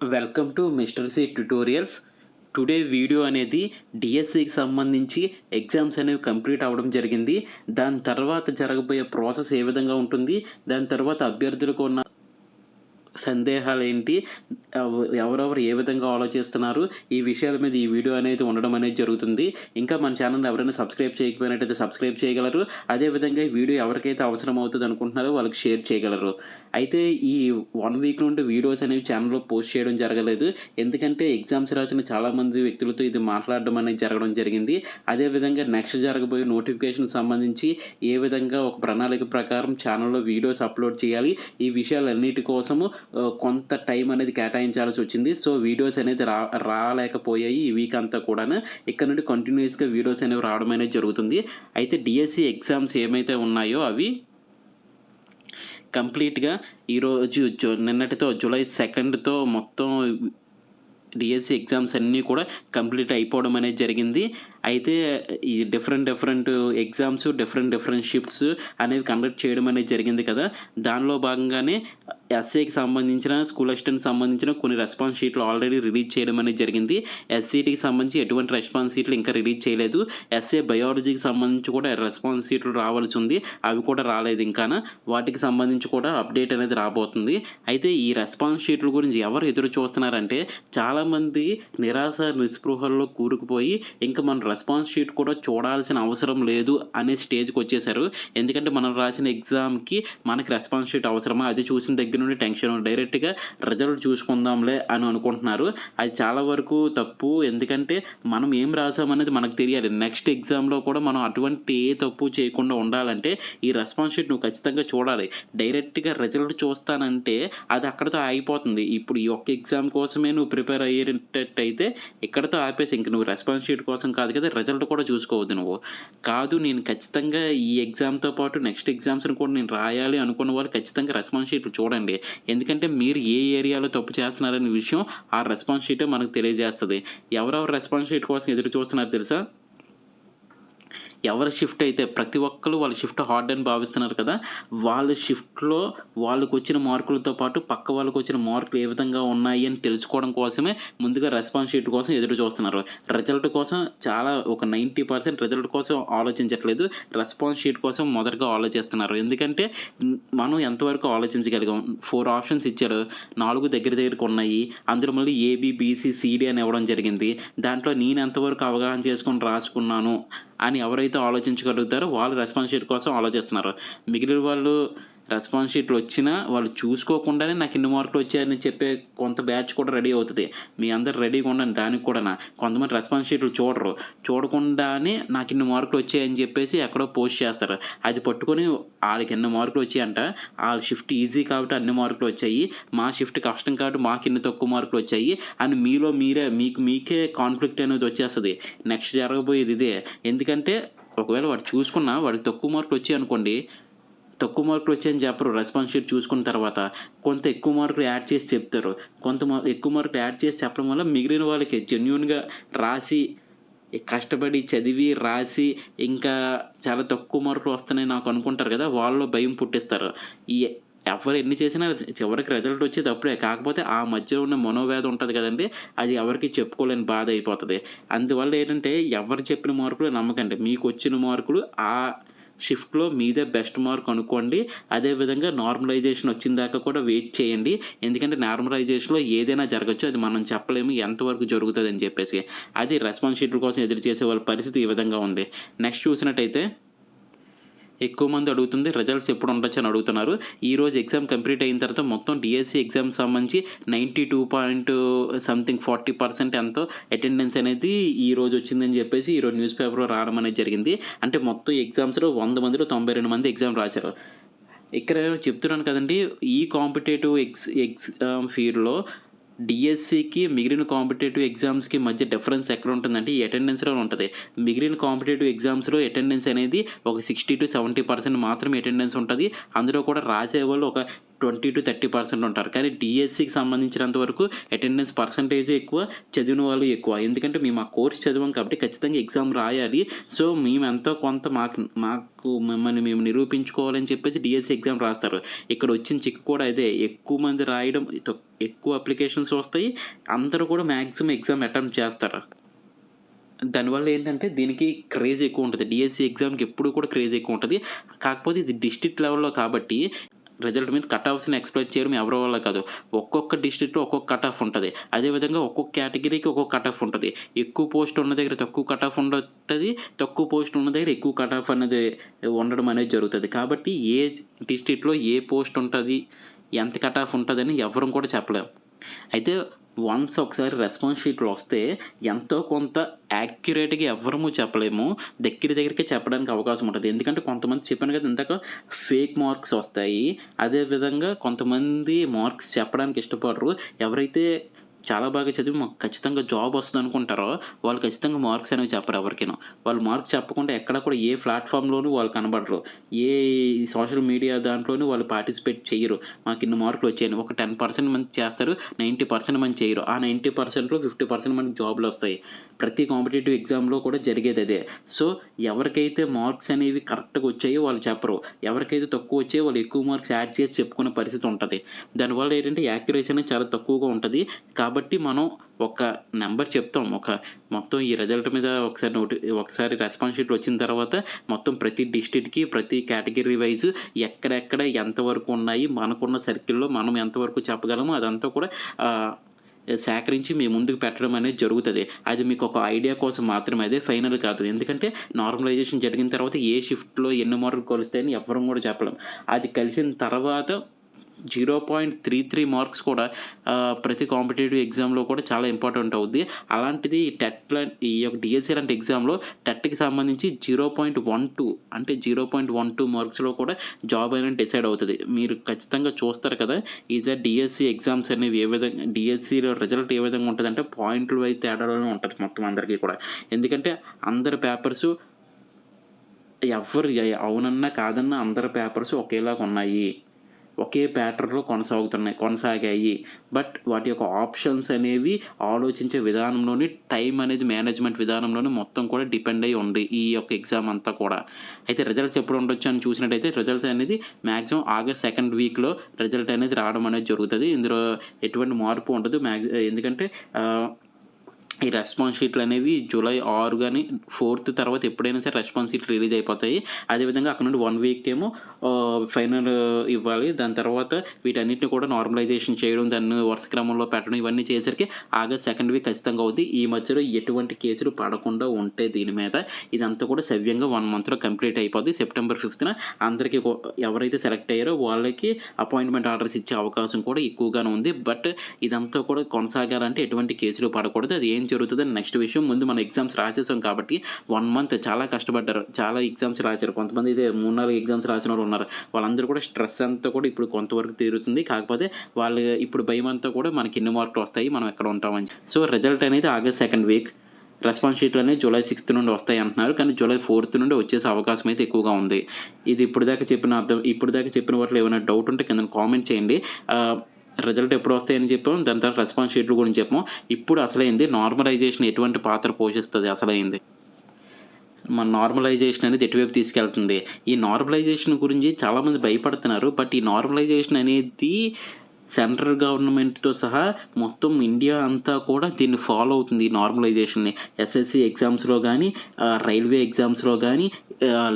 Welcome to mister C tutorials. Today video అనేది డిఎస్సికి సంబంధించి ఎగ్జామ్స్ అనేవి కంప్లీట్ అవ్వడం జరిగింది. దాని తర్వాత జరగబోయే ప్రాసెస్ ఏ విధంగా ఉంటుంది? దాని తర్వాత అభ్యర్థులకు ఉన్న సందేహాలేంటి? ఎవరెవరు ఏ విధంగా ఆలోచిస్తున్నారు? ఈ విషయాల మీద ఈ వీడియో అనేది ఉండడం అనేది జరుగుతుంది. ఇంకా మన ఛానల్‌ని ఎవరైనా సబ్స్క్రైబ్ చేయకపోయినట్టయితే సబ్స్క్రైబ్ చేయగలరు. అదేవిధంగా ఈ వీడియో ఎవరికైతే అవసరం అవుతది అనుకుంటున్నారో వాళ్ళకి షేర్ చేయగలరు. అయితే ఈ 1 వీక్ నుండి వీడియోస్ అనేవి ఛానల్‌లో పోస్ట్ చేయడం జరగలేదు. ఎందుకంటే ఎగ్జామ్స్ రాసిన చాలామంది వ్యక్తులతో ఇది మాట్లాడడం అనేది జరగడం జరిగింది. అదేవిధంగా నెక్స్ట్ జరగబోయే నోటిఫికేషన్‌కి సంబంధించి ఏ విధంగా ఒక ప్రణాళిక ప్రకారం ఛానల్‌లో వీడియోస్ అప్‌లోడ్ చేయాలి. ఈ విషయాలన్నిటి కోసము కొంత టైం అనేది కేటాయించాల్సొచ్చింది. సో, వీడియోస్ అనేది రాలేకపోయాయి ఈ వీక్ అంతా కూడాను. ఇక్కడ నుండి కంటిన్యూయస్‌గా వీడియోస్ అనేవి రావడం అనేది జరుగుతుంది. అయితే డిఎస్సి ఎగ్జామ్స్ ఏమైతే ఉన్నాయో అవి కంప్లీట్‌గా ఈరోజు నిన్నటితో జూలై 2తో మొత్తం డిఎస్సి ఎగ్జామ్స్ అన్నీ కూడా కంప్లీట్ అయిపోవడం అనేది జరిగింది. అయితే ఈ డిఫరెంట్ ఎగ్జామ్స్, డిఫరెంట్ షిఫ్ట్స్ అనేవి కండక్ట్ చేయడం అనేది జరిగింది కదా! దానిలో భాగంగానే ఎస్ఏకి సంబంధించిన, స్కూల్ అసిస్టెంట్‌కి సంబంధించిన కొన్ని రెస్పాన్స్ షీట్లు ఆల్రెడీ రిలీజ్ చేయడం అనేది జరిగింది. ఎస్‌సిటీకి సంబంధించి ఎటువంటి రెస్పాన్స్ షీట్లు ఇంకా రిలీజ్ చేయలేదు. ఎస్ఏ బయాలజీకి సంబంధించి కూడా రెస్పాన్స్ షీట్లు రావాల్సి ఉంది. అవి కూడా రాలేదు ఇంకాన. వాటికి సంబంధించి కూడా అప్డేట్ అనేది రాబోతుంది. అయితే ఈ రెస్పాన్స్ షీట్ల గురించి ఎవరు ఎదురు చూస్తున్నారంటే చాలామంది నిరాశ, నిస్పృహల్లో కూరుకుపోయి ఇంక మన రెస్పాన్స్ షీట్ కూడా చూడాల్సిన అవసరం లేదు అనే స్టేజ్‌కొచ్చేసారు. ఎందుకంటే మనం రాసిన ఎగ్జామ్‌కి మనకి రెస్పాన్స్ షీట్ అవసరమా? అది చూసిన దగ్గర నుండి టెన్షన్. డైరెక్ట్‌గా రిజల్ట్ చూసుకుందాంలే అని అనుకుంటున్నారు. అది చాలా వరకు తప్పు. ఎందుకంటే మనం ఏం రాసామనేది మనకు తెలియాలి. నెక్స్ట్ ఎగ్జామ్‌లో కూడా మనం అటువంటి ఏ తప్పు చేయకుండా ఉండాలంటే ఈ రెస్పాన్స్ షీట్ నువ్వు ఖచ్చితంగా చూడాలి. డైరెక్ట్‌గా రిజల్ట్ చూస్తానంటే అది అక్కడితో ఆగిపోతుంది. ఇప్పుడు ఈ ఒక్క ఎగ్జామ్ కోసమే నువ్వు ప్రిపేర్ అయ్యేటట్టయితే ఇక్కడితో ఆపేసి ఇంక నువ్వు రెస్పాన్స్ షీట్ కోసం కాదు కదా! రిజల్ట్ కూడా చూసుకోవద్దు నువ్వు. కాదు నేను ఖచ్చితంగా ఈ ఎగ్జామ్‌తో పాటు నెక్స్ట్ ఎగ్జామ్స్‌ని కూడా నేను రాయాలి అనుకున్న వాళ్ళు ఖచ్చితంగా రెస్పాన్స్ షీట్లు చూడండి. ఎందుకంటే మీరు ఏ ఏరియాలో తప్పు చేస్తున్నారనే విషయం ఆ రెస్పాన్స్ షీటే మనకు తెలియజేస్తది. ఎవరెవరు రెస్పాన్స్ షీట్ కోసం ఎదురు చూస్తున్నారో తెలుసా? ఎవరి షిఫ్ట్ అయితే ప్రతి ఒక్కళ్ళు వాళ్ళ షిఫ్ట్ హార్డ్ అని భావిస్తున్నారు కదా! వాళ్ళ షిఫ్ట్‌లో వాళ్ళకొచ్చిన మార్కులతో పాటు పక్క వాళ్ళకొచ్చిన మార్కులు ఏ విధంగా ఉన్నాయి అని తెలుసుకోవడం కోసమే ముందుగా రెస్పాన్స్ షీట్ కోసం ఎదురు చూస్తున్నారు. రిజల్ట్ కోసం చాలా ఒక 90% రిజల్ట్ కోసం ఆలోచించట్లేదు. రెస్పాన్స్ షీట్ కోసం మొదటగా ఆలోచిస్తున్నారు. ఎందుకంటే మనం ఎంతవరకు ఆలోచించగలిగాం? 4 ఆప్షన్స్ ఇచ్చారు. 4 దగ్గరికి ఉన్నాయి. అందులో మళ్ళీ ఏబీ, బీసీ, సీడీ అని ఇవ్వడం జరిగింది. దాంట్లో నేను ఎంతవరకు అవగాహన చేసుకొని రాసుకున్నాను అని ఎవరైతే ఆలోచించగలుగుతారో వాళ్ళు రెస్పాన్స్ షీట్ కోసం ఆలోచిస్తున్నారు. మిగిలిన వాళ్ళు రెస్పాన్స్ షీట్లు వచ్చినా వాళ్ళు చూసుకోకుండానే నాకు ఇన్ని మార్కులు వచ్చాయని చెప్పే కొంత బ్యాచ్ కూడా రెడీ అవుతది. మీ అందరూ రెడీగా ఉండండి దానికి కూడాన. కొంతమంది రెస్పాన్స్ షీట్లు చూడరు. చూడకుండానే నాకు ఇన్ని మార్కులు వచ్చాయని చెప్పేసి ఎక్కడో పోస్ట్ చేస్తారు. అది పట్టుకొని ఆళ్ళకి ఇన్ని మార్కులు వచ్చాయంట. ఆళ్ళ షిఫ్ట్ ఈజీ కాబట్టి అన్ని మార్కులు వచ్చాయి. మా షిఫ్ట్ కష్టం కాబట్టి మాకు ఇన్ని తక్కువ మార్కులు వచ్చాయి అని మీలో మీరే మీకే కాన్ఫ్లిక్ట్ అనేది వచ్చేస్తది. నెక్స్ట్ జరగబోయేది ఇదే. ఎందుకంటే ఒకవేళ వాడు చూసుకున్నా వాడికి తక్కువ మార్కులు వచ్చాయనుకోండి, తక్కువ మార్కులు వచ్చాయని చెప్పరు రెస్పాన్స్ షీట్ చూసుకున్న తర్వాత. కొంత ఎక్కువ మార్కులు యాడ్ చేసి చెప్తారు. ఎక్కువ మార్కులు యాడ్ చేసి చెప్పడం వల్ల మిగిలిన వాళ్ళకి జెన్యూన్‌గా రాసి, కష్టపడి చదివి, రాసి ఇంకా చాలా తక్కువ మార్కులు వస్తున్నాయి నాకు అనుకుంటారు కదా! వాళ్ళలో భయం పుట్టిస్తారు. ఈ ఎవరు ఎన్ని చేసినా చివరికి రిజల్ట్ వచ్చేది అప్పుడే. కాకపోతే ఆ మధ్యలో ఉన్న మనోవేదన ఉంటది కదండీ! అది ఎవరికీ చెప్పుకోలేని బాధ అయిపోతది. అందువల్ల ఏంటంటే ఎవరు చెప్పిన మార్కులు నమ్మకండి. మీకొచ్చిన మార్కులు ఆ షిఫ్ట్‌లో మీదే బెస్ట్ మార్క్ అనుకోండి. అదే విధంగా నార్మలైజేషన్ వచ్చిందాకా కూడా వెయిట్ చేయండి. ఎందుకంటే నార్మలైజేషన్‌లో ఏదైనా జరగొచ్చు. అది మనం చెప్పలేము ఎంతవరకు జరుగుతదని చెప్పేసి. అది రెస్పాన్స్ షీట్ల కోసం ఎదురు చేసే వాళ్ళ పరిస్థితి ఈ విధంగా ఉంది. నెక్స్ట్ చూసినట్టయితే ఎక్కువ మంది అడుగుతుంది రిజల్ట్స్ ఎప్పుడు ఉండొచ్చు అని అడుగుతున్నారు. ఈరోజు ఎగ్జామ్ కంప్లీట్ అయిన తర్వాత మొత్తం డిఎస్సి ఎగ్జామ్‌కి సంబంధించి 92 పాయింట్ సంథింగ్ 40% ఎంతో అటెండెన్స్ అనేది ఈరోజు వచ్చిందని చెప్పేసి ఈరోజు న్యూస్ పేపర్‌లో రావడం అనేది జరిగింది. అంటే మొత్తం ఎగ్జామ్స్‌లో 100 మందిలో 92 మంది ఎగ్జామ్ రాశారు. ఇక్కడ చెప్తున్నాను కదండీ! ఈ కాంపిటేటివ్ ఎగ్జామ్ ఫీల్డ్‌లో డిఎస్సికి మిగిలిన కాంపిటేటివ్ ఎగ్జామ్స్‌కి మధ్య డిఫరెన్స్ ఎక్కడుంటుందంటే ఈ అటెండెన్స్‌లోనే ఉంటది. మిగిలిన కాంపిటేటివ్ ఎగ్జామ్స్‌లో అటెండెన్స్ అనేది ఒక 60-70% మాత్రమే అటెండెన్స్ ఉంటది. అందులో కూడా రాసేవాళ్ళు ఒక 20-30% ఉంటారు. కానీ డీఎస్సీకి సంబంధించినంత వరకు అటెండెన్స్ పర్సెంటేజే ఎక్కువ, చదివిన వాళ్ళు ఎక్కువ. ఎందుకంటే మేము ఆ కోర్స్ చదివాం కాబట్టి ఖచ్చితంగా ఎగ్జామ్ రాయాలి. సో మేము ఎంతో కొంత మాకు మిమ్మల్ని మేము నిరూపించుకోవాలని చెప్పేసి డీఎస్సీ ఎగ్జామ్ రాస్తారు. ఇక్కడ వచ్చిన చిక్కు కూడా అదే. ఎక్కువ మంది రాయడం, ఎక్కువ అప్లికేషన్స్ వస్తాయి. అందరూ కూడా మ్యాక్సిమం ఎగ్జామ్ అటెంప్ట్ చేస్తారు. దానివల్ల ఏంటంటే దీనికి క్రేజ్ ఎక్కువ ఉంటది. డీఎస్సీ ఎగ్జామ్‌కి ఎప్పుడు కూడా క్రేజ్ ఎక్కువ ఉంటది. కాకపోతే ఇది డిస్ట్రిక్ట్ లెవెల్‌లో కాబట్టి రిజల్ట్ మీద కట్ ఆఫ్స్‌ని ఎక్స్‌పెక్ట్ చేయడం ఎవరి వల్ల కాదు. ఒక్కొక్క డిస్ట్రిక్ట్‌లో ఒక్కొక్క కట్ ఆఫ్ ఉంటది. అదే విధంగా ఒక్కొక్క కేటగిరీకి ఒక్కొక్క కట్ ఆఫ్ ఉంటది. ఎక్కువ పోస్ట్ ఉన్న దగ్గర తక్కువ కట్ ఆఫ్ ఉంటది. తక్కువ పోస్ట్ ఉన్న దగ్గర ఎక్కువ కట్ ఆఫ్ అనేది ఉండడం అనేది జరుగుతది. కాబట్టి ఏ డిస్ట్రిక్ట్‌లో ఏ పోస్ట్ ఉంటది, ఎంత కట్ ఆఫ్ ఉంటదని ఎవ్వరం కూడా చెప్పలేం. అయితే వన్స్ ఒకసారి రెస్పాన్స్ షీట్లు వస్తే ఎంతో కొంత యాక్యురేట్‌గా ఎవ్వరము చెప్పలేము. దగ్గరికి చెప్పడానికి అవకాశం ఉంటది. ఎందుకంటే కొంతమంది చెప్పాను కదా ఇందాక, ఫేక్ మార్క్స్ వస్తాయి. అదే విధంగా కొంతమంది మార్క్స్ చెప్పడానికి ఇష్టపడరు. ఎవరైతే చాలా బాగా చదివి మాకు ఖచ్చితంగా జాబ్ వస్తదనుకుంటారో వాళ్ళు ఖచ్చితంగా మార్క్స్ అనేవి చెప్పరు ఎవరికీను. వాళ్ళు మార్క్స్ చెప్పకుండా ఎక్కడ కూడా ఏ ప్లాట్‌ఫామ్‌లోనూ వాళ్ళు కనబడరు. ఏ సోషల్ మీడియా దాంట్లోనూ వాళ్ళు పార్టిసిపేట్ చెయ్యరు. మాకిన్ని మార్కులు వచ్చాయని. ఒక 10% మంది చేస్తారు. 90% మంది చేయరు. ఆ 90%లో 50% మందికి జాబ్‌లొస్తాయి. ప్రతి కాంపిటీటివ్ ఎగ్జామ్‌లో కూడా జరిగేదదే. సో, ఎవరికైతే మార్క్స్ అనేవి కరెక్ట్‌గా వచ్చాయో వాళ్ళు చెప్పరు. ఎవరికైతే తక్కువ వచ్చాయో వాళ్ళు ఎక్కువ మార్క్స్ యాడ్ చేసి చెప్పుకునే పరిస్థితి ఉంటది. దానివల్ల ఏంటంటే యాక్యురసీ అనేది చాలా తక్కువగా ఉంటది. కాబట్టి మనం ఒక నంబర్ చెప్తాం. మొత్తం ఈ రిజల్ట్ మీద ఒకసారి రెస్పాన్స్ షీట్ వచ్చిన తర్వాత మొత్తం ప్రతి డిస్ట్రిక్ట్‌కి, ప్రతి కేటగిరీ వైస్ ఎక్కడెక్కడ ఎంతవరకు ఉన్నాయి, మనకున్న సర్కిల్‌లో మనం ఎంతవరకు చెప్పగలమో అదంతా కూడా సేకరించి మీ ముందుకు పెట్టడం అనేది జరుగుతది. అది మీకు ఒక ఐడియా కోసం మాత్రమే, అదే ఫైనల్ కాదు. ఎందుకంటే నార్మలైజేషన్ జరిగిన తర్వాత ఏ షిఫ్ట్‌లో ఎన్ని మార్కులు కలుస్తాయని ఎవ్వరం కూడా చెప్పలేం. అది కలిసిన తర్వాత 0.33 మార్క్స్ కూడా ప్రతి కాంపిటీటివ్ ఎగ్జామ్‌లో కూడా చాలా ఇంపార్టెంట్ అవుద్ది. అలాంటిది ఈ యొక్క డీఎస్సీ లాంటి ఎగ్జామ్‌లో టెట్‌కి సంబంధించి 0.12 అంటే 0.12 మార్క్స్‌లో కూడా జాబ్ అనేది డిసైడ్ అవుతది. మీరు ఖచ్చితంగా చూస్తారు కదా! ఈసారి డీఎస్సీ ఎగ్జామ్స్ అనేవి డీఎస్సీలో రిజల్ట్ ఏ విధంగా ఉంటదంటే పాయింట్‌ల వైస్ తేడాలోనే ఉంటది మొత్తం అందరికీ కూడా. ఎందుకంటే అందరి పేపర్సు అవునన్నా కాదన్నా అందరి పేపర్స్ ఒకేలాగా ఉన్నాయి. ఒకే ప్యాటర్న్‌లో కొనసాగాయి. బట్ వాటి యొక్క ఆప్షన్స్ అనేవి ఆలోచించే విధానంలోని, టైం అనేది మేనేజ్‌మెంట్ విధానంలోనే మొత్తం కూడా డిపెండ్ అయ్యి ఉంది ఈ యొక్క ఎగ్జామ్ అంతా కూడా. అయితే రిజల్ట్స్ ఎప్పుడు ఉండొచ్చు అని చూసినట్టయితే రిజల్ట్ అనేది మాక్సిమం ఆగస్ట్ సెకండ్ వీక్‌లో రిజల్ట్ అనేది రావడం అనేది జరుగుతది. ఇందులో ఎటువంటి మార్పు ఉండదు. ఎందుకంటే ఈ రెస్పాన్స్ షీట్లనేవి జూలై 6 గాని, 4థ్ తర్వాత ఎప్పుడైనా సరే రెస్పాన్స్ షీట్లు రిలీజ్ అయిపోతాయి. అదేవిధంగా అక్కడ నుండి 1 వీక్ ఏమో ఫైనల్ ఇవ్వాలి. దాని తర్వాత వీటన్నిటిని కూడా నార్మలైజేషన్ చేయడం, దాన్ని వరుస క్రమంలో పెట్టడం ఇవన్నీ చేసేసరికి ఆగస్ట్ సెకండ్ వీక్ ఖచ్చితంగా అవుద్ది. ఈ మధ్యలో ఎటువంటి కేసులు పడకుండా ఉంటే దీని మీద ఇదంతా కూడా సవ్యంగా 1 మంత్‌లో కంప్లీట్ అయిపోద్ది. సెప్టెంబర్ 5థ్‌న అందరికీ ఎవరైతే సెలెక్ట్ అయ్యారో వాళ్ళకి అపాయింట్‌మెంట్ ఆర్డర్స్ ఇచ్చే అవకాశం కూడా ఎక్కువగానే ఉంది. బట్ ఇదంతా కూడా కొనసాగాలంటే ఎటువంటి కేసులు పడకూడదు. అది ఏం జరుగుతదని నెక్స్ట్ విషయం. ముందు మనం ఎగ్జామ్స్ రాసేసాం కాబట్టి 1 మంత్ చాలా కష్టపడ్డారు. చాలా ఎగ్జామ్స్ రాశారు. కొంతమంది అయితే 3, 4 ఎగ్జామ్స్ రాసినోళ్ళు ఉన్నారు. వాళ్ళందరూ కూడా స్ట్రెస్ అంతా కూడా ఇప్పుడు కొంతవరకు తీరుతుంది. కాకపోతే వాళ్ళు ఇప్పుడు భయమంతా కూడా మనకి ఎన్ని మార్కులు వస్తాయి, మనం ఎక్కడ ఉంటామని. సో, రిజల్ట్ అనేది ఆగస్ట్ సెకండ్ వీక్. రెస్పాన్స్ షీట్లు అనేవి జూలై 6థ్ నుండి వస్తాయి అంటున్నారు. కానీ జూలై 4థ్ నుండి వచ్చేసే అవకాశం అయితే ఎక్కువగా ఉంది. ఇది ఇప్పటిదాకా చెప్పిన వాటిలో ఏమైనా డౌట్ ఉంటే కిందన కామెంట్ చేయండి. రిజల్ట్ ఎప్పుడు వస్తాయని చెప్పాం. దాని తర్వాత రెస్పాన్స్ షీట్ల గురించి చెప్పాం. ఇప్పుడు అసలైంది నార్మలైజేషన్ ఎటువంటి పాత్ర పోషిస్తది అసలైంది. మన నార్మలైజేషన్ అనేది ఎటువైపు తీసుకెళ్తుంది. ఈ నార్మలైజేషన్ గురించి చాలామంది భయపడుతున్నారు. బట్ ఈ నార్మలైజేషన్ అనేది సెంట్రల్ గవర్నమెంట్‌తో సహా మొత్తం ఇండియా అంతా కూడా దీన్ని ఫాలో అవుతుంది. ఈ నార్మలైజేషన్‌ని. ఎస్ఎస్‌సీ ఎగ్జామ్స్‌లో గానీ, రైల్వే ఎగ్జామ్స్‌లో గానీ,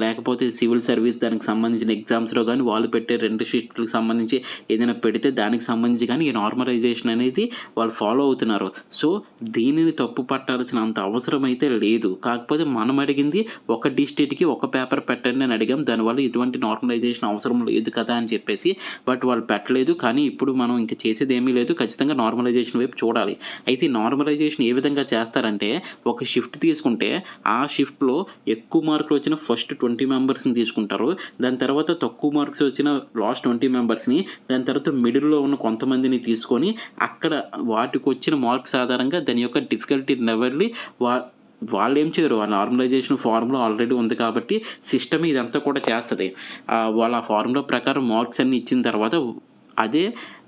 లేకపోతే సివిల్ సర్వీస్ దానికి సంబంధించిన ఎగ్జామ్స్‌లో గానీ, వాళ్ళు పెట్టే 2 షిఫ్ట్‌లకి సంబంధించి ఏదైనా పెడితే దానికి సంబంధించి గానీ ఈ నార్మలైజేషన్ అనేది వాళ్ళు ఫాలో అవుతున్నారు. సో, దీనిని తప్పు పట్టాల్సినంత అవసరం అయితే లేదు. కాకపోతే మనం అడిగింది ఒక డిస్ట్రిక్ట్‌కి ఒక పేపర్ పెట్టండి అని అడిగాం. దానివల్ల ఎటువంటి నార్మలైజేషన్ అవసరం లేదు కదా అని చెప్పేసి. బట్ వాళ్ళు పెట్టలేదు. కానీ ఇప్పుడు మనం ఇంక చేసేదేమీ లేదు. ఖచ్చితంగా నార్మలైజేషన్ వైపు చూడాలి. అయితే ఈ నార్మలైజేషన్ ఏ విధంగా చేస్తారంటే, ఒక షిఫ్ట్ తీసుకుంటే ఆ షిఫ్ట్‌లో ఎక్కువ మార్కులు వచ్చిన ఫస్ట్ 20 మెంబర్స్‌ని తీసుకుంటారు. దాని తర్వాత తక్కువ మార్క్స్ వచ్చిన లాస్ట్ 20 మెంబర్స్‌ని, దాని తర్వాత మిడిల్‌లో ఉన్న కొంతమందిని తీసుకొని అక్కడ వాటికొచ్చిన మార్క్స్ ఆధారంగా దాని యొక్క డిఫికల్టీ లెవెల్‌ని వాళ్ళేం చేయరు. ఆ నార్మలైజేషన్ ఫార్ములా ఆల్రెడీ ఉంది కాబట్టి సిస్టమ్ ఇదంతా కూడా చేస్తది. వాళ్ళు ఆ ఫార్ములా ప్రకారం మార్క్స్ అన్నీ ఇచ్చిన తర్వాత అదే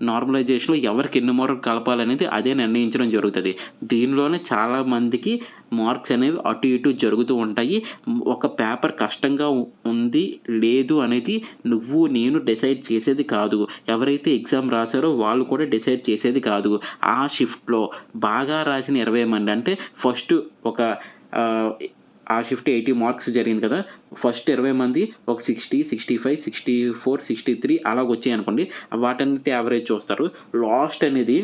నార్మలైజేషన్‌లో ఎవరికి ఎన్ని మార్కులు కలపాలనేది అదే నిర్ణయించడం జరుగుతది. దీనిలోనే చాలామందికి మార్క్స్ అనేవి అటు ఇటు జరుగుతూ ఉంటాయి. ఒక పేపర్ కష్టంగా ఉంది, లేదు అనేది నువ్వు, నేను డిసైడ్ చేసేది కాదు. ఎవరైతే ఎగ్జామ్ రాసారో వాళ్ళు కూడా డిసైడ్ చేసేది కాదు. ఆ షిఫ్ట్‌లో బాగా రాసిన 20 మంది అంటే ఫస్ట్ ఒక ఆహ్, ఆ షిఫ్ట్ 80 మార్క్స్ జరిగింది కదా! ఫస్ట్ 20 మంది ఒక 60, 65, 64, 63 అలాగొచ్చాయనుకోండి. వాటన్నిటి యావరేజ్ చూస్తారు. లాస్ట్ అనేది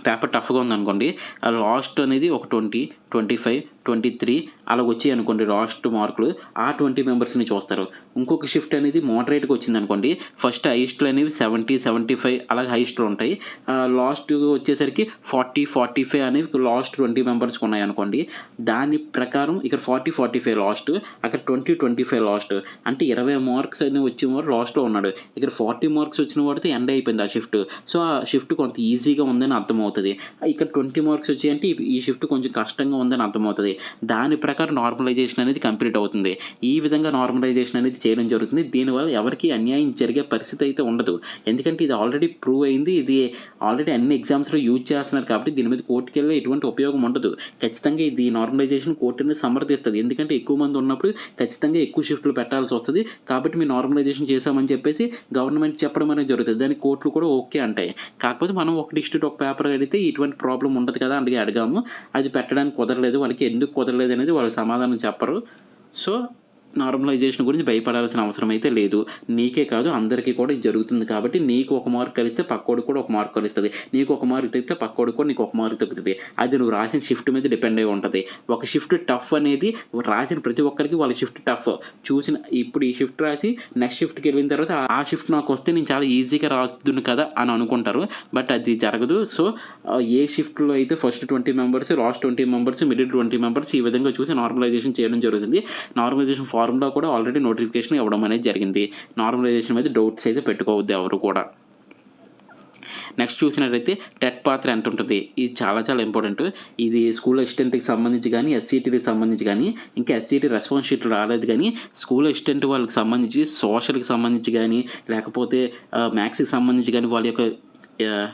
పేపర్ టఫ్‌గా ఉందనుకోండి. ఆ లాస్ట్ అనేది ఒక 20, 25, 23 అలాగొచ్చాయనుకోండి లాస్ట్ మార్కులు. ఆ 20 మెంబర్స్‌ని చూస్తారు. ఇంకొక షిఫ్ట్ అనేది మోడరేట్‌గా వచ్చిందనుకోండి. ఫస్ట్ హైయెస్ట్‌లు అనేవి 70, 75 అలాగే హైయెస్ట్‌లు ఉంటాయి. లాస్ట్ వచ్చేసరికి 40, 45 అనేవి లాస్ట్ 20 మెంబర్స్‌కి ఉన్నాయనుకోండి. దాని ప్రకారం ఇక్కడ 40, 45 లాస్ట్. అక్కడ 20, 25 లాస్ట్. అంటే 20 మార్క్స్ అనేవి వచ్చినవాడు లాస్ట్‌లో ఉన్నాడు. ఇక్కడ 40 మార్క్స్ వచ్చిన వాడితో ఎండ్ అయిపోయింది ఆ షిఫ్ట్. సో, ఆ షిఫ్ట్ కొంత ఈజీగా ఉందని అర్థమవుతది. ఇక్కడ 20 మార్క్స్ వచ్చాయంటే ఈ షిఫ్ట్ కొంచెం కష్టంగా ఉందని అర్థమవుతది. దాని ప్రకారం నార్మలైజేషన్ అనేది కంప్లీట్ అవుతుంది. ఈ విధంగా నార్మలైజేషన్ అనేది చేయడం జరుగుతుంది. దీనివల్ల ఎవరికీ అన్యాయం జరిగే పరిస్థితి అయితే ఉండదు. ఎందుకంటే ఇది ఆల్రెడీ ప్రూవ్ అయింది. ఇది ఆల్రెడీ అన్ని ఎగ్జామ్స్‌లో యూజ్ చేస్తున్నారు కాబట్టి దీని మీద కోర్ట్‌కెళ్ళి ఎటువంటి ఉపయోగం ఉండదు. ఖచ్చితంగా ఇది నార్మలైజేషన్ కోర్ట్ అనేది సమర్థిస్తది. ఎందుకంటే ఎక్కువ మంది ఉన్నప్పుడు ఖచ్చితంగా ఎక్కువ షిఫ్ట్‌లు పెట్టాల్సొస్తది. కాబట్టి మేము నార్మలైజేషన్ చేశామని చెప్పేసి గవర్నమెంట్ చెప్పడం అనేది జరుగుతది. దానికి కోర్ట్‌లు కూడా ఓకే అంటాయి. కాకపోతే మనం ఒక డిస్ట్రిక్ట్ ఒక పేపర్ అడిగితే ఇటువంటి ప్రాబ్లమ్ ఉండదు కదా! అని అడిగాము. అది పెట్టడానికి కుదరలేదు. వాళ్ళకి ఎందుకు కుదరలేదనేది వాళ్ళు సమాధానం చెప్పరు. సో, నార్మలైజేషన్ గురించి భయపడాల్సిన అవసరం అయితే లేదు. నీకే కాదు అందరికీ కూడా ఇది జరుగుతుంది కాబట్టి నీకు ఒక మార్క్ కలిస్తే పక్కోడికి కూడా ఒక మార్క్ కలుస్తది. నీకు ఒక మార్క్ తగ్గితే పక్కోడికి కూడా నీకు ఒక మార్క్ తగ్గుతది. అది నువ్వు రాసిన షిఫ్ట్ మీద డిపెండ్ అయ్యి ఉంటది. ఒక షిఫ్ట్ టఫ్ అనేది రాసిన ప్రతి ఒక్కరికి వాళ్ళ షిఫ్ట్ టఫ్. ఇప్పుడు ఈ షిఫ్ట్ రాసి నెక్స్ట్ షిఫ్ట్‌కెళ్ళిన తర్వాత ఆ షిఫ్ట్ నాకొస్తే నేను చాలా ఈజీగా రాస్తుదును కదా! అని అనుకుంటారు. బట్ అది జరగదు. సో, ఏ షిఫ్ట్‌లో అయితే first 20 members, last 20 members, middle 20 members ఈ విధంగా చూసి నార్మలైజేషన్ చేయడం జరుగుతుంది. నార్మలైజేషన్ ఫార్ములా కూడా ఆల్రెడీ నోటిఫికేషన్ ఇవ్వడం అనేది జరిగింది. నార్మలైజేషన్ మీద డౌట్స్ అయితే పెట్టుకోవద్దు ఎవరు కూడా. నెక్స్ట్ చూసినట్టయితే టెట్ పాత్ర ఎంతుంటది? ఇది చాలా చాలా ఇంపార్టెంట్. ఇది స్కూల్ అసిస్టెంట్‌కి సంబంధించి గానీ, ఎస్‌సీటీ‌లకి సంబంధించి గానీ, ఇంకా ఎస్‌సీటీ రెస్పాన్స్ షీట్ రాలేదు గానీ, స్కూల్ అసిస్టెంట్ వాళ్ళకి సంబంధించి సోషల్‌కి సంబంధించి గానీ, లేకపోతే మ్యాథ్స్‌కి సంబంధించి గానీ వాళ్ళ యొక్క ఆహ్,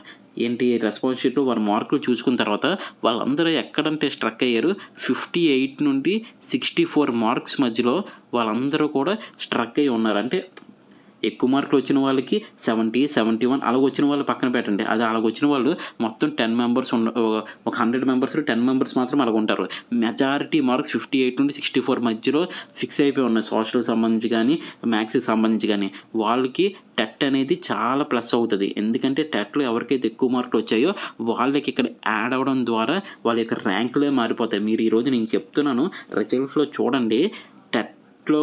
రెస్పాన్స్ షీట్‌లో వారి మార్కులు చూసుకున్న తర్వాత వాళ్ళందరూ ఎక్కడంటే స్ట్రక్ అయ్యారు 58 నుండి 64 మార్క్స్ మధ్యలో వాళ్ళందరూ కూడా స్ట్రక్ అయ్యి ఉన్నారు. అంటే ఎక్కువ మార్కులు వచ్చిన వాళ్ళకి 70, 71 అలాగొచ్చిన వాళ్ళు పక్కన పెట్టండి. అది అలాగొచ్చిన వాళ్ళు మొత్తం 10 మెంబర్స్ ఒక 100 మెంబర్స్‌లో 10 మెంబర్స్ మాత్రం అలాగుంటారు. మెజారిటీ మార్క్స్ 58 నుండి 64 మధ్యలో ఫిక్స్ అయిపోయి ఉన్నాయి. సోషల్‌కి సంబంధించి గానీ, మ్యాథ్స్‌కి సంబంధించి గానీ. వాళ్ళకి టెట్ అనేది చాలా ప్లస్ అవుతది. ఎందుకంటే టెట్‌లో ఎవరికైతే ఎక్కువ మార్కులు వచ్చాయో వాళ్ళకి ఇక్కడ యాడ్ అవ్వడం ద్వారా వాళ్ళ యొక్క ర్యాంకులే మారిపోతాయి. మీరు ఈరోజు నేను చెప్తున్నాను రిజల్ట్స్‌లో చూడండి. టెట్‌లో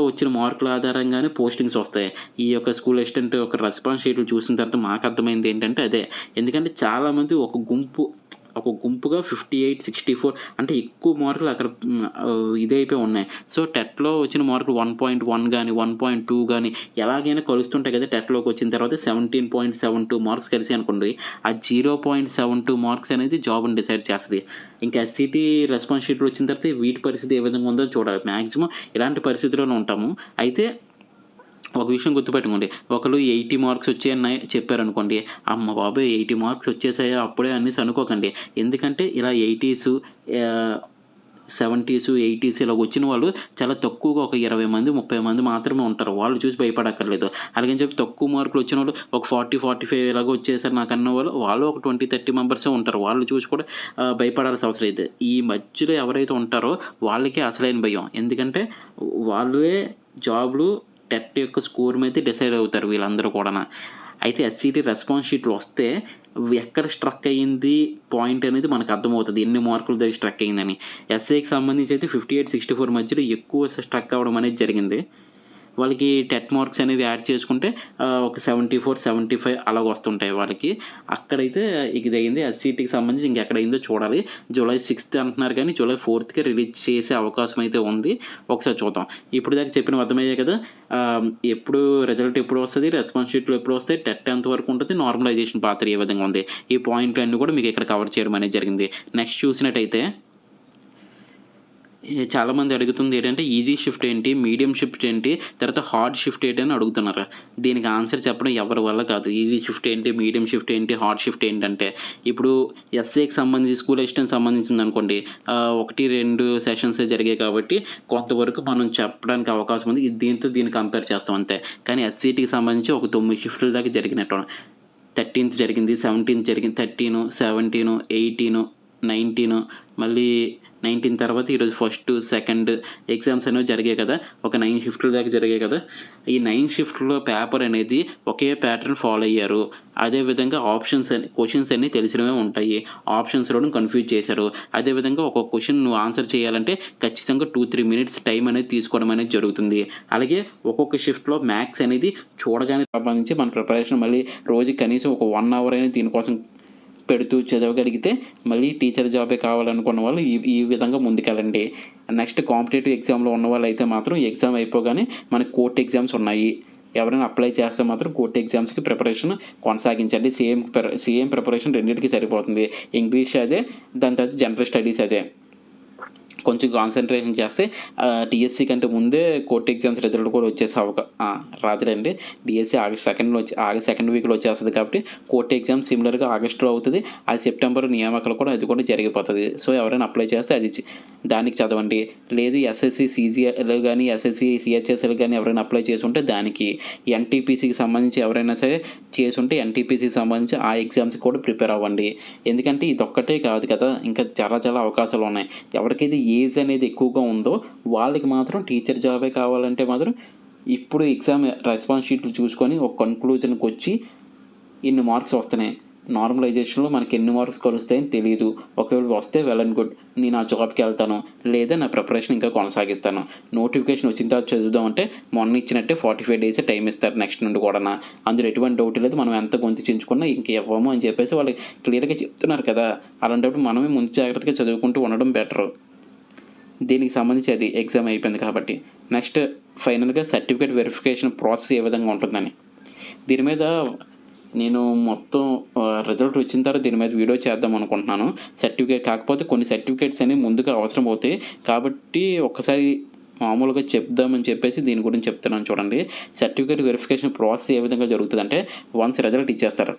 వచ్చిన మార్కుల ఆధారంగానే పోస్టింగ్స్ వస్తాయి. ఈ యొక్క స్కూల్ అసిస్టెంట్ యొక్క రెస్పాన్స్ షీట్లు చూసిన తర్వాత మాకర్థమైంది ఏంటంటే అదే. ఎందుకంటే చాలామంది ఒక గుంపుగా 58, 64 అంటే ఎక్కువ మార్కులు అక్కడ ఇదైపోయి ఉన్నాయి. సో, టెట్‌లో వచ్చిన మార్కులు 1.1 గాని, 1.2 గాని ఎలాగైనా కలుస్తుంటాయి కదా! టెట్‌లోకి వచ్చిన తర్వాత 17.72 మార్క్స్ కలిసాయనుకోండి. ఆ 0.72 మార్క్స్ అనేది జాబ్‌ని డిసైడ్ చేస్తది. ఇంకా ఎస్‌సీటీ రెస్పాన్స్ షీట్లు వచ్చిన తర్వాత వీటి పరిస్థితి ఏ విధంగా ఉందో చూడాలి. మాక్సిమం ఇలాంటి పరిస్థితిలోనే ఉంటాము. అయితే ఒక విషయం గుర్తుపెట్టుకోండి. ఒకళ్ళు 80 మార్క్స్ వచ్చాయని చెప్పారనుకోండి. అమ్మ బాబోయ్! 80 మార్క్స్ వచ్చేసాయా అప్పుడే అనేసి అనుకోకండి. ఎందుకంటే ఇలా 80స్ ఆహ్, 70స్, 80స్ ఇలాగొచ్చిన వాళ్ళు చాలా తక్కువగా ఒక 20 మంది, 30 మంది మాత్రమే ఉంటారు. వాళ్ళు చూసి భయపడక్కర్లేదు. అలాగని చెప్పి తక్కువ మార్కులు వచ్చినోళ్ళు ఒక 40, 45 ఇలాగ వచ్చేసారు నాకన్న వాళ్ళు ఒక 20, 30 మెంబర్సే ఉంటారు. వాళ్ళు చూసి కూడా భయపడాల్సిన అవసరం లేదు. ఈ మధ్యలో ఎవరైతే ఉంటారో వాళ్ళకే అసలైన భయం. ఎందుకంటే వాళ్ళే జాబ్‌లు టెట్ యొక్క స్కోర్ మీద డిసైడ్ అవుతారు వీళ్ళందరూ కూడాన. అయితే ఎస్‌సీటీ రెస్పాన్స్ షీట్‌లు వస్తే ఎక్కడ స్ట్రక్ అయ్యింది పాయింట్ అనేది మనకు అర్థమవుతది. ఎన్ని మార్కుల దగ్గర స్ట్రక్ అయిందని. ఎస్ఐకి సంబంధించి అయితే 58, 64 మధ్యలో ఎక్కువ స్ట్రక్ అవ్వడం అనేది జరిగింది. వాళ్ళకి టెట్ మార్క్స్ అనేవి యాడ్ చేసుకుంటే ఒక 74, 75 అలాగ వస్తుంటాయి వాళ్ళకి. అక్కడైతే ఇదయింది. ఎస్‌సీటీకి సంబంధించి ఇంకెక్కడయిందో చూడాలి. జూలై 6థ్ అంటున్నారు కానీ జూలై 4థ్‌కే రిలీజ్ చేసే అవకాశం అయితే ఉంది. ఒకసారి చూద్దాం. ఇప్పుడు దాకా చెప్పినవి అర్థమయ్యాయి కదా! ఎప్పుడు రిజల్ట్ ఎప్పుడు వస్తది? రెస్పాన్స్ షీట్‌లు ఎప్పుడు వస్తాయి? టెట్ ఎంత వరకు ఉంటది? నార్మలైజేషన్ పాత్ర ఏ విధంగా ఉంది? ఈ పాయింట్లన్నీ కూడా మీకు ఇక్కడ కవర్ చేయడం అనేది జరిగింది. నెక్స్ట్ చూసినట్టయితే చాలామంది అడుగుతుంది ఏంటంటే ఈజీ షిఫ్ట్ ఏంటి? మీడియం షిఫ్ట్ ఏంటి? తర్వాత హార్డ్ షిఫ్ట్ ఏంటి అని అడుగుతున్నారు. దీనికి ఆన్సర్ చెప్పడం ఎవరి వల్ల కాదు. ఈజీ షిఫ్ట్ ఏంటి? మీడియం షిఫ్ట్ ఏంటి? హార్డ్ షిఫ్ట్ ఏంటంటే ఇప్పుడు ఎస్ఏకి సంబంధించి స్కూల్ అసిస్టెంట్ సంబంధించిందనుకోండి 1, 2 సెషన్సే జరిగాయి కాబట్టి కొంతవరకు మనం చెప్పడానికి అవకాశం ఉంది. దీంతో దీన్ని కంపేర్ చేస్తాం అంతే. కానీ ఎస్సీటీకి సంబంధించి ఒక 9 షిఫ్టుల దాకా జరిగినట్టు 13థ్ జరిగింది, 17థ్ జరిగింది, 13, 17, 18, 19 మళ్ళీ 19 తర్వాత ఈరోజు ఫస్ట్, సెకండ్ ఎగ్జామ్స్ అనేవి జరిగాయి కదా! ఒక 9 షిఫ్టుల దాకా జరిగాయి కదా! ఈ 9 షిఫ్ట్‌లో పేపర్ అనేది ఒకే ప్యాటర్న్ ఫాలో అయ్యారు. అదేవిధంగా క్వెషన్స్ అన్నీ తెలిసినవే ఉంటాయి. ఆప్షన్స్‌లోను కన్‌ఫ్యూజ్ చేశారు. అదేవిధంగా ఒక్కొక్క క్వెషన్ నువ్వు ఆన్సర్ చేయాలంటే ఖచ్చితంగా 2, 3 మినిట్స్ టైం అనేది తీసుకోవడం అనేది జరుగుతుంది. అలాగే ఒక్కొక్క షిఫ్ట్‌లో మ్యాథ్స్ అనేది చూడగానే సంబంధించి మన ప్రిపరేషన్ మళ్ళీ రోజుకి కనీసం ఒక 1 అవర్ అయినా దీనికోసం పెడుతూ చదవగలిగితే మళ్ళీ టీచర్ జాబే కావాలనుకున్న వాళ్ళు ఈ విధంగా ముందుకెళ్ళండి. నెక్స్ట్ కాంపిటేటివ్ ఎగ్జామ్‌లో ఉన్నవాళ్ళైతే మాత్రం ఎగ్జామ్ అయిపోగానే మనకి కోర్ట్ ఎగ్జామ్స్ ఉన్నాయి. ఎవరైనా అప్లై చేస్తే మాత్రం కోర్ట్ ఎగ్జామ్స్‌కి ప్రిపరేషన్ కొనసాగించండి. సేమ్ ప్రిపరేషన్ రెండిటికి సరిపోతుంది. ఇంగ్లీష్ అదే, దాని తర్వాత జనరల్ స్టడీస్ అదే. కొంచెం కాన్సంట్రేషన్ చేస్తే డిఎస్సి కంటే ముందే కోర్ట్ ఎగ్జామ్స్ రిజల్ట్ కూడా వచ్చేసే రాదులేండి. డిఎస్సి ఆగస్ట్ సెకండ్ వీక్‌లో వచ్చేస్తది కాబట్టి కోర్ట్ ఎగ్జామ్ సిమిలర్‌గా ఆగస్ట్‌లో అవుతది. అది సెప్టెంబర్ నియామకాలు కూడా అది కూడా జరిగిపోతది. సో ఎవరైనా అప్లై చేస్తే దానికి చదవండి. లేదు ఎస్ఎస్సి సీజీఎల్ గానీ, ఎస్ఎస్సి సిహెచ్ఎస్ఎల్ గానీ ఎవరైనా అప్లై చేసుంటే దానికి, ఎన్టీపీసీకి సంబంధించి ఎవరైనా సరే చేసుంటే ఎన్టీపీసీకి సంబంధించి ఆ ఎగ్జామ్స్‌కి కూడా ప్రిపేర్ అవ్వండి. ఎందుకంటే ఇదొక్కటే కాదు కదా! ఇంకా చాలా చాలా అవకాశాలు ఉన్నాయి. ఎవరికైతే ఏజ్ అనేది ఎక్కువగా ఉందో వాళ్ళకి మాత్రం టీచర్ జాబే కావాలంటే మాత్రం ఇప్పుడు ఎగ్జామ్ రెస్పాన్స్ షీట్లు చూసుకొని ఒక కన్క్లూజన్‌కి వచ్చి ఇన్ని మార్క్స్ వస్తున్నాయి. నార్మలైజేషన్‌లో మనకి ఎన్ని మార్క్స్ కలుస్తాయని తెలీదు. ఒకవేళ వస్తే వెల్ అండ్ గుడ్. నేను ఆ జాబ్‌కి వెళ్తాను. లేదా నా ప్రిపరేషన్ ఇంకా కొనసాగిస్తాను. నోటిఫికేషన్ వచ్చిన తర్వాత చదువుదామంటే మొన్న ఇచ్చినట్టే 45 డేసే టైం ఇస్తారు నెక్స్ట్ నుండి కూడానా. అందులో ఎటువంటి డౌట్ లేదు. మనం ఎంత గొంతు చించుకున్నా ఇంక ఇవ్వము అని చెప్పేసి వాళ్ళు క్లియర్‌గా చెప్తున్నారు కదా! అలాంటప్పుడు మనమే ముందు జాగ్రత్తగా చదువుకుంటూ ఉండడం బెటరు. దీనికి సంబంధించి అది ఎగ్జామ్ అయిపోయింది కాబట్టి. నెక్స్ట్ ఫైనల్‌గా సర్టిఫికేట్ వెరిఫికేషన్ ప్రాసెస్ ఏ విధంగా ఉంటుందని. దీని మీద నేను మొత్తం రిజల్ట్ వచ్చిన తర్వాత దీని మీద వీడియో చేద్దాం అనుకుంటున్నాను. కాకపోతే కొన్ని సర్టిఫికేట్స్ అనేవి ముందుగా అవసరం అవుతాయి. కాబట్టి ఒక్కసారి మామూలుగా చెప్దామని చెప్పేసి దీని గురించి చెప్తున్నాను చూడండి. సర్టిఫికేట్ వెరిఫికేషన్ ప్రాసెస్ ఏ విధంగా జరుగుతదంటే వన్స్ రిజల్ట్ ఇచ్చేస్తారు.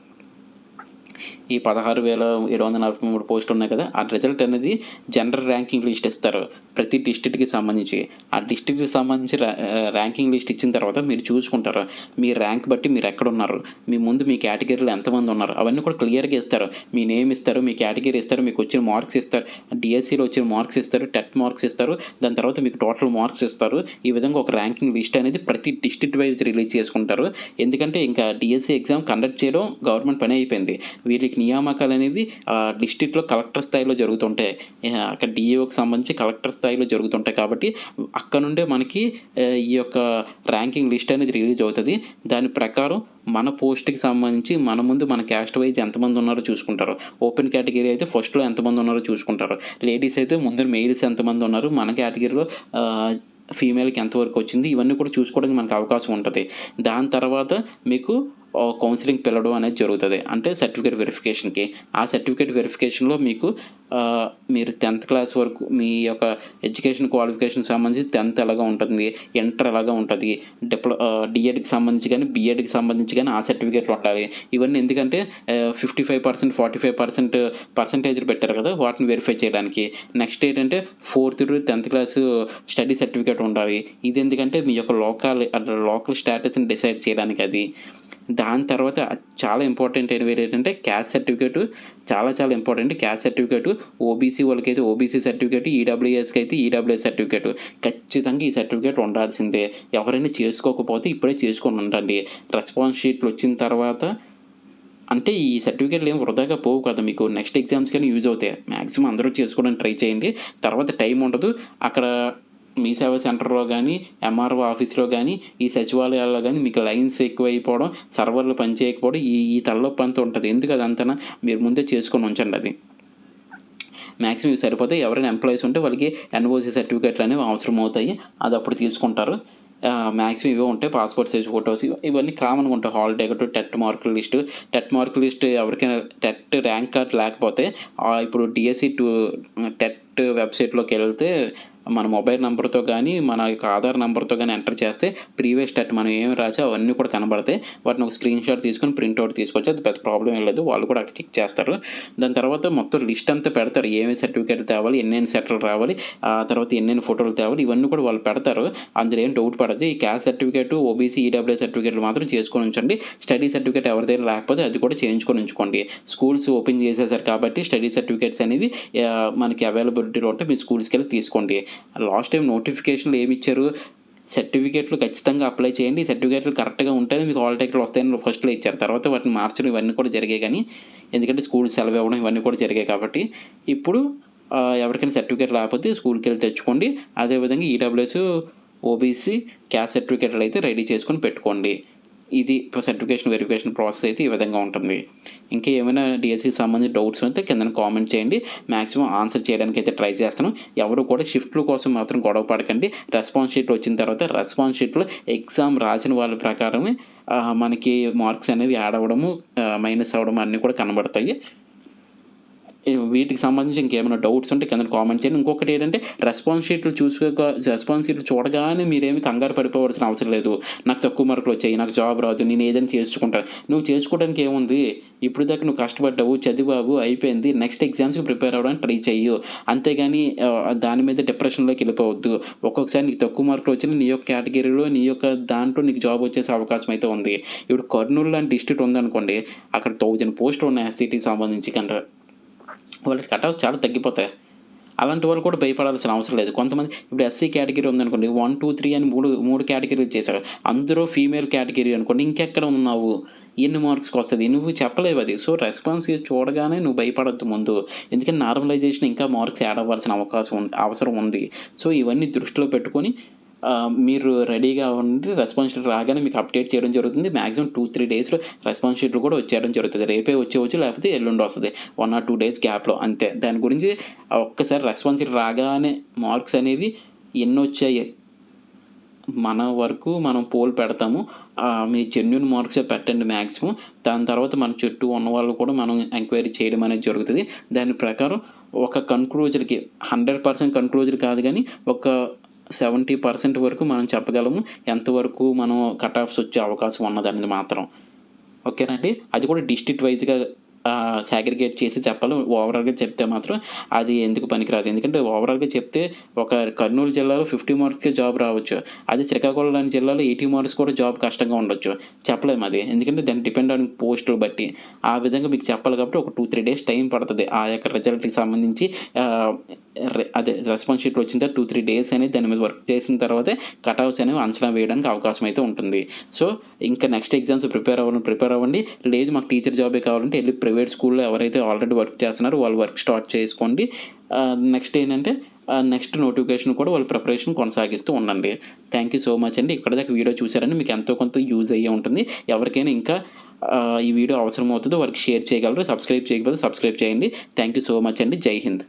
ఈ 16,743 పోస్టులు ఉన్నాయి కదా! ఆ రిజల్ట్ అనేది జనరల్ ర్యాంకింగ్ లిస్ట్ ఇస్తారు. ప్రతి డిస్ట్రిక్ట్‌కి సంబంధించి. ఆ డిస్ట్రిక్ట్‌కి సంబంధించి ర్యాంకింగ్ లిస్ట్ ఇచ్చిన తర్వాత మీరు చూసుకుంటారు. మీ ర్యాంక్ బట్టి మీరు ఎక్కడున్నారు. మీ కేటగిరీలో ఎంతమంది ఉన్నారు. అవన్నీ కూడా క్లియర్‌గా ఇస్తారు. మీ నేమ్ ఇస్తారు. మీ కేటగిరీ ఇస్తారు. మీకు వచ్చిన మార్క్స్ ఇస్తారు. డిఎస్సిలో వచ్చిన మార్క్స్ ఇస్తారు. టెట్ మార్క్స్ ఇస్తారు. దాని తర్వాత మీకు టోటల్ మార్క్స్ ఇస్తారు. ఈ విధంగా ఒక ర్యాంకింగ్ లిస్ట్ అనేది ప్రతి డిస్ట్రిక్ట్ వైజ్ రిలీజ్ చేసుకుంటారు. ఎందుకంటే ఇంకా డిఎస్సి ఎగ్జామ్ కండక్ట్ చేయడం గవర్నమెంట్ పని అయిపోయింది. వీళ్ళకి నియామకాలు అనేవి డిస్ట్రిక్ట్‌లో కలెక్టర్ స్థాయిలో జరుగుతుంటాయి. అక్కడ డీఈఓకి సంబంధించి కలెక్టర్ స్థాయిలో జరుగుతుంటాయి కాబట్టి అక్కడ నుండే మనకి ఈ యొక్క ర్యాంకింగ్ లిస్ట్ అనేది రిలీజ్ అవుతది. దాని ప్రకారం మన పోస్ట్‌కి సంబంధించి మన క్యాస్ట్ వైజ్ ఎంతమంది ఉన్నారో చూసుకుంటారు. ఓపెన్ కేటగిరీ అయితే ఫస్ట్‌లో ఎంతమంది ఉన్నారో చూసుకుంటారు. లేడీస్ అయితే ముందు మెయిల్స్ ఎంతమంది ఉన్నారు. మన కేటగిరీలో ఫీమేల్‌కి ఎంతవరకు వచ్చింది. ఇవన్నీ కూడా చూసుకోవడానికి మనకు అవకాశం ఉంటది. దాని తర్వాత మీకు కౌన్సెలింగ్ పిలవడం అనేది జరుగుతది. అంటే సర్టిఫికేట్ వెరిఫికేషన్‌కి. ఆ సర్టిఫికేట్ వెరిఫికేషన్‌లో మీకు మీరు 10థ్ క్లాస్ వరకు మీ యొక్క ఎడ్యుకేషన్ క్వాలిఫికేషన్‌కి సంబంధించి 10థ్ ఎలాగా ఉంటుంది, ఇంటర్ ఎలాగా ఉంటది, డీఎడ్‌కి సంబంధించి గానీ, బీఎడ్‌కి సంబంధించి గానీ ఆ సర్టిఫికేట్లు ఉండాలి. ఇవన్నీ ఎందుకంటే 55%, 45% పర్సెంటేజ్‌లు పెట్టారు కదా! వాటిని వెరిఫై చేయడానికి. నెక్స్ట్ ఏంటంటే 4థ్ టు 10థ్ క్లాసు స్టడీ సర్టిఫికేట్ ఉండాలి. ఇది ఎందుకంటే మీ యొక్క లోకల్ స్టేటస్‌ని డిసైడ్ చేయడానికి అది. దాని తర్వాత చాలా ఇంపార్టెంట్ ఏంటంటే క్యాస్ట్ సర్టిఫికేటు చాలా చాలా ఇంపార్టెంట్. క్యాస్ట్ సర్టిఫికేటు ఓబీసీ వాళ్ళకైతే ఓబీసీ సర్టిఫికేటు, ఈడబ్ల్యూఎస్‌కి అయితే ఈడబ్ల్యూఎస్ సర్టిఫికేటు. ఖచ్చితంగా ఈ సర్టిఫికేట్ ఉండాల్సిందే. ఎవరైనా చేసుకోకపోతే ఇప్పుడే చేసుకొని ఉండండి. రెస్పాన్స్ షీట్లు వచ్చిన తర్వాత అంటే ఈ సర్టిఫికేట్లు ఏమి వృధాగా పోవు కదా! మీకు నెక్స్ట్ ఎగ్జామ్స్‌కైనా యూజ్ అవుతాయి. మాక్సిమం అందరూ చేసుకోవడానికి ట్రై చేయండి. తర్వాత టైం ఉండదు. అక్కడ మీ సేవా సెంటర్‌లో గానీ, ఎంఆర్ఓ ఆఫీస్‌లో గానీ, ఈ సచివాలయాల్లో గానీ మీకు లైన్స్ ఎక్కువైపోవడం, సర్వర్లు పనిచేయకపోవడం ఈ తలనొప్పి అంతా ఉంటది. ఎందుకు అదంతాన? మీరు ముందే చేసుకొని ఉంచండి అది. మాక్సిమం ఇవి సరిపోతాయి. ఎవరైనా ఎంప్లాయీస్ ఉంటే వాళ్ళకి ఎన్ఓసీ సర్టిఫికేట్లు అనేవి అవసరం అవుతాయి. అది అప్పుడు తీసుకుంటారు. మాక్సిమం ఇవే ఉంటాయి. పాస్‌పోర్ట్ సైజ్ ఫోటోస్ ఇవన్నీ కామన్‌గా ఉంటాయి. హాల్ టికెట్, టెట్ మార్కుల లిస్టు. టెట్ మార్కుల లిస్ట్ ఎవరికైనా టెట్ ర్యాంక్ కార్డ్ లేకపోతే ఇప్పుడు డిఎస్సి టెట్ వెబ్‌సైట్‌లోకెళ్తే మన మొబైల్ నంబర్‌తో గానీ, మన యొక్క ఆధార్ నంబర్‌తో గానీ ఎంటర్ చేస్తే ప్రీవియస్ స్టేట్ మనం ఏమి రాసామో అవన్నీ కూడా కనబడతాయి. వాటిని ఒక స్క్రీన్‌షాట్ తీసుకొని ప్రింట్ ఔట్ తీసుకోవచ్చు. అది పెద్ద ప్రాబ్లమ్ ఏం లేదు. వాళ్ళు కూడా అక్కడ చెక్ చేస్తారు. దాని తర్వాత మొత్తం లిస్ట్ అంతా పెడతారు. ఏమేమి సర్టిఫికేట్లు తేవాలి, ఎన్నెన్ని సెట్‌లు రావాలి, తర్వాత ఎన్నెన్ని ఫోటోలు తేవాలి, ఇవన్నీ కూడా వాళ్ళు పెడతారు. అందులో ఏం డౌట్ పడద్దు. ఈ క్యాస్ట్ సర్టిఫికేటు, ఓబీసీ, ఈడబ్ల్యూఎస్ సర్టిఫికేట్లు మాత్రం చేసుకొని ఉంచండి. స్టడీ సర్టిఫికేట్ ఎవరి దగ్గర లేకపోతే అది కూడా చేయించుకొని ఉంచుకోండి. స్కూల్స్ ఓపెన్ చేసేసారు కాబట్టి స్టడీ సర్టిఫికేట్స్ అనేవి మనకి అవైలబిలిటీలో ఉంటే మీ స్కూల్స్‌కెళ్ళి తీసుకోండి. లాస్ట్ టైం నోటిఫికేషన్‌లో ఏమిచ్చారు? సర్టిఫికేట్లు ఖచ్చితంగా అప్లై చేయండి. సర్టిఫికేట్లు కరెక్ట్‌గా ఉంటేనే మీకు హాల్ టికెట్లు వస్తాయని ఫస్ట్‌లో ఇచ్చారు. తర్వాత వాటిని మార్చడం ఇవన్నీ కూడా జరిగాయి గానీ, ఎందుకంటే స్కూల్ సెలవు ఇవ్వడం ఇవన్నీ కూడా జరిగాయి కాబట్టి, ఇప్పుడు ఎవరికైనా సర్టిఫికేట్ లేకపోతే స్కూల్‌కెళ్ళి తెచ్చుకోండి. అదేవిధంగా ఈడబ్ల్యూఎస్, ఓబీసీ, క్యాస్ట్ సర్టిఫికేట్‌లయితే రెడీ చేసుకొని పెట్టుకోండి. ఇది సర్టిఫికేషన్ వెరిఫికేషన్ ప్రాసెస్ అయితే ఈ విధంగా ఉంటుంది. ఇంకా ఏమైనా డీఎస్సీకి సంబంధించిన డౌట్స్ ఉంటే కిందన కామెంట్ చేయండి. మాక్సిమం ఆన్సర్ చేయడానికి అయితే ట్రై చేస్తాను. ఎవరు కూడా షిఫ్ట్‌ల కోసం మాత్రం గొడవ పడకండి. రెస్పాన్స్ షీట్ వచ్చిన తర్వాత రెస్పాన్స్ షీట్‌లో ఎగ్జామ్ రాసిన వాళ్ళ ప్రకారమే మనకి మార్క్స్ అనేవి యాడ్ అవ్వడము, మైనస్ అవ్వడం అన్నీ కూడా కనబడతాయి. వీటికి సంబంధించి ఇంకేమైనా డౌట్స్ ఉంటే కింద కామెంట్ చేయండి. ఇంకొకటి ఏంటంటే రెస్పాన్స్ షీట్లు చూడగానే మీరేమి కంగారు పడిపోవాల్సిన అవసరం లేదు. నాకు తక్కువ మార్కులు వచ్చాయి, నాకు జాబ్ రాదు, నేను ఏదైనా చేసుకుంటాను. నువ్వు చేసుకోవడానికి ఏముంది? ఇప్పుడు దాకా నువ్వు కష్టపడ్డావు, చదివావు, అయిపోయింది. నెక్స్ట్ ఎగ్జామ్స్‌కి ప్రిపేర్ అవ్వడానికి ట్రై చెయ్యు. అంతేగాని దాని మీద డిప్రెషన్‌లోకి వెళ్ళిపోవద్దు. ఒక్కొక్కసారి నీకు తక్కువ మార్కులు వచ్చినా నీ యొక్క కేటగిరీలో, నీ యొక్క దాంట్లో నీకు జాబ్ వచ్చేసే అవకాశం అయితే ఉంది. ఇప్పుడు కర్నూలు లాంటి డిస్ట్రిక్ట్ ఉందనుకోండి, అక్కడ 1000 పోస్టులు ఉన్నాయి ఎస్‌సీటీకి సంబంధించి వాళ్ళకి కట్ ఆఫ్స్ చాలా తగ్గిపోతాయి. అలాంటి వాళ్ళు కూడా భయపడాల్సిన అవసరం లేదు. కొంతమంది ఇప్పుడు ఎస్సీ కేటగిరీ ఉందనుకోండి 1, 2, 3 అని 3 కేటగిరీలు చేశారు. అందులో ఫీమేల్ కేటగిరీ అనుకోండి ఇంకెక్కడ ఉన్నావు? ఎన్ని మార్క్స్‌కొస్తది? నువ్వు చెప్పలేవు అది. సో, రెస్పాన్స్ చూడగానే నువ్వు భయపడొద్దు ముందు. ఎందుకంటే నార్మలైజేషన్ ఇంకా మార్క్స్ యాడ్ అవ్వాల్సిన అవసరం ఉంది. సో, ఇవన్నీ దృష్టిలో పెట్టుకొని మీరు రెడీగా ఉండి రెస్పాన్స్ షీట్ రాగానే మీకు అప్డేట్ చేయడం జరుగుతుంది. మాక్సిమం 2, 3 డేస్‌లో రెస్పాన్స్ షీట్లు కూడా వచ్చేయడం జరుగుతది. రేపే వచ్చేయవచ్చు లేకపోతే ఎల్లుండి వస్తది. 1 ఆర్ 2 డేస్ గ్యాప్‌లో అంతే. దాని గురించి ఒక్కసారి రెస్పాన్స్ షీట్ రాగానే మార్క్స్ అనేవి ఎన్నొచ్చాయి మన వరకు మనం పోల్ పెడతాము. మీ జెన్యూన్ మార్క్సే పెట్టండి మాక్సిమం. దాని తర్వాత మన చుట్టూ ఉన్నవాళ్ళు కూడా మనం ఎంక్వైరీ చేయడం అనేది జరుగుతది. దాని ప్రకారం ఒక కన్‌క్లూజన్‌కి 100% కన్‌క్లూజన్ కాదు గానీ, ఒక 70% వరకు మనం చెప్పగలము. ఎంతవరకు మనం కట్ ఆఫ్స్ వచ్చే అవకాశం ఉన్నదనేది మాత్రం. ఓకేనండి. అది కూడా డిస్ట్రిక్ట్ వైస్‌గా సాగ్రిగేట్ చేసి చెప్పాలి. ఓవరాల్‌గా చెప్తే మాత్రం అది ఎందుకు పనికిరాదు. ఎందుకంటే ఓవరాల్‌గా చెప్తే ఒక కర్నూలు జిల్లాలో 50 మార్క్స్‌కే జాబ్ రావచ్చు. అదే శ్రీకాకుళం లాంటి జిల్లాలో 80 మార్క్స్ కూడా జాబ్ కష్టంగా ఉండొచ్చు. చెప్పలేము అది. ఎందుకంటే దాన్ని డిపెండ్ ఆన్ పోస్టులు బట్టి. ఆ విధంగా మీకు చెప్పాలి కాబట్టి ఒక 2, 3 డేస్ టైం పడతది. ఆ యొక్క రిజల్ట్‌కి సంబంధించి ఆహ్, అదే రెస్పాన్స్ షీట్ వచ్చిన తర్వాత 2, 3 డేస్ అనేది దాని మీద వర్క్ చేసిన తర్వాతే కట్ ఆఫ్స్ అనేవి అంచనా వేయడానికి అవకాశం అయితే ఉంటుంది. సో, ఇంకా నెక్స్ట్ ఎగ్జామ్స్ ప్రిపేర్ అవ్వండి. లేదు మాకు టీచర్ జాబే కావాలంటే ఎళ్లి ప్రైవేట్ స్కూల్‌లో ఎవరైతే ఆల్రెడీ వర్క్ చేస్తున్నారో వాళ్ళు వర్క్ స్టార్ట్ చేసుకోండి. నెక్స్ట్ ఏంటంటే నెక్స్ట్ నోటిఫికేషన్ కూడా వాళ్ళు ప్రిపరేషన్ కొనసాగిస్తూ ఉండండి. థాంక్ యూ సో మచ్ అండి. ఇక్కడి దాకా వీడియో చూసారని మీకు ఎంతో కొంత యూజ్ అయ్యే ఉంటుంది. ఎవరికైనా ఇంకా ఈ వీడియో అవసరమవుతదో వారికి షేర్ చేయగలరు. సబ్స్క్రైబ్ చేయకపోతే సబ్స్క్రైబ్ చేయండి. థాంక్ యూ సో మచ్ అండి. జై హింద్.